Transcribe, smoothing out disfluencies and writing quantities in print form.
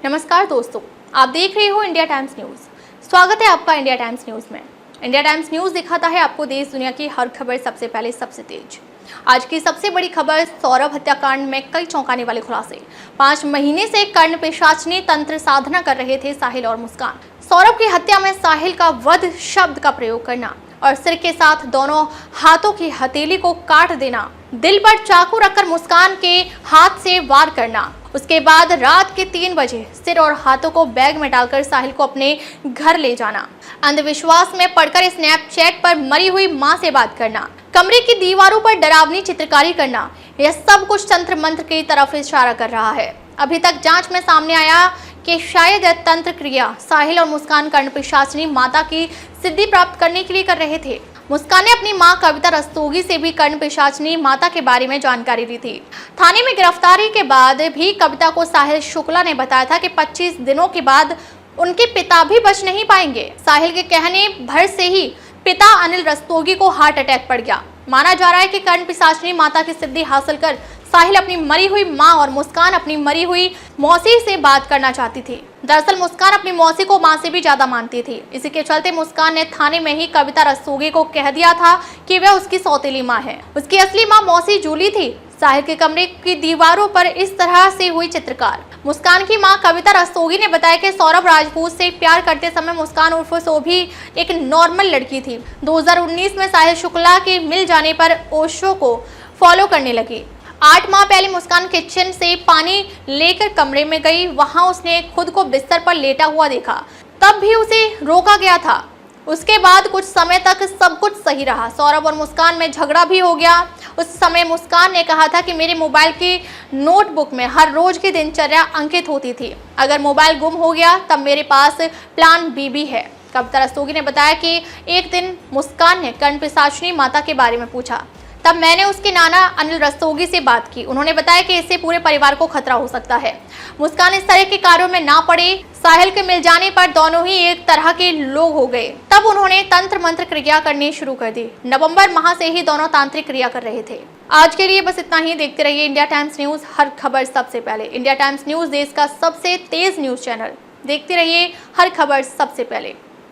नमस्कार दोस्तों, आप देख रहे हो इंडिया टाइम्स न्यूज। स्वागत है आपका इंडिया टाइम्स न्यूज में। इंडिया टाइम्स न्यूज दिखाता है आपको देश दुनिया की हर खबर सबसे पहले, सबसे तेज। आज की सबसे बड़ी खबर, सौरभ हत्याकांड में कई चौंकाने वाले खुलासे। 5 महीने से कर्ण पिशाचिनी तंत्र साधना कर रहे थे साहिल और मुस्कान। सौरभ की हत्या में साहिल का वध शब्द का प्रयोग करना और सिर के साथ दोनों हाथों की हथेली को काट देना, दिल पर चाकू रखकर मुस्कान के हाथ से वार करना, उसके बाद रात के 3 बजे सिर और हाथों को बैग में डालकर साहिल को अपने घर ले जाना, अंधविश्वास में पड़कर स्नैपचैट पर मरी हुई मां से बात करना, कमरे की दीवारों पर डरावनी चित्रकारी करना, यह सब कुछ तंत्र मंत्र की तरफ इशारा कर रहा है। अभी तक जांच में सामने आया कि शायद यह तंत्र क्रिया साहिल और मुस्कान कर्ण पिशाचिनी माता की सिद्धि प्राप्त करने के लिए कर रहे थे। मुस्कान ने अपनी मां कविता रस्तोगी से भी कर्ण पिशाचिनी माता के बारे में जानकारी ली थी। थाने में गिरफ्तारी के बाद भी कविता को साहिल शुक्ला ने बताया था कि 25 दिनों के बाद उनके पिता भी बच नहीं पाएंगे। साहिल के कहने भर से ही पिता अनिल रस्तोगी को हार्ट अटैक पड़ गया। माना जा रहा है कि कर्ण पिशाचिनी माता की सिद्धि हासिल कर साहिल अपनी मरी हुई मां और मुस्कान अपनी मरी हुई मौसी से बात करना चाहती थी। दरअसल मुस्कान अपनी मौसी को मां से भी ज्यादा मानती थी। इसी के चलते मुस्कान ने थाने में ही कविता रस्तोगी को कह दिया था कि वह उसकी सौतेली मां है। उसकी असली मां मौसी जूली थी। साहिल के कमरे की दीवारों पर इस तरह से हुई चित्रकार। मुस्कान की मां कविता रस्तोगी ने बताया कि सौरभ राजपूत से प्यार करते समय मुस्कान उर्फ सोभी एक नॉर्मल लड़की थी। 2019 में साहिल शुक्ला के मिल जाने पर ओशो को फॉलो करने लगी। 8 माह पहले मुस्कान किचन से पानी लेकर कमरे में गई। वहां उसने खुद को बिस्तर पर लेटा हुआ देखा, तब भी उसे रोका गया था। उसके बाद कुछ समय तक सब कुछ सही रहा। सौरभ और मुस्कान में झगड़ा भी हो गया। उस समय मुस्कान ने कहा था कि मेरे मोबाइल की नोटबुक में हर रोज की दिनचर्या अंकित होती थी। अगर मोबाइल गुम हो गया तब मेरे पास प्लान बी भी है। कविता रस्तोगी ने बताया कि एक दिन मुस्कान ने कर्ण पिशाचिनी माता के बारे में पूछा, तब मैंने उसके नाना अनिल रस्तोगी से बात की। उन्होंने बताया कि इससे पूरे परिवार को खतरा हो सकता है। मुस्कान इस तरह के कार्यों में ना पड़े। साहिल के मिल जाने पर दोनों ही एक तरह के लोग हो गए। तब उन्होंने तंत्र मंत्र क्रिया करनी शुरू कर दी। नवंबर माह से ही दोनों तांत्रिक क्रिया कर रहे थे। आज के लिए बस इतना ही। देखते रहिए इंडिया टाइम्स न्यूज, हर खबर सबसे पहले। इंडिया टाइम्स न्यूज देश का सबसे तेज न्यूज चैनल। देखते रहिए हर खबर सबसे पहले।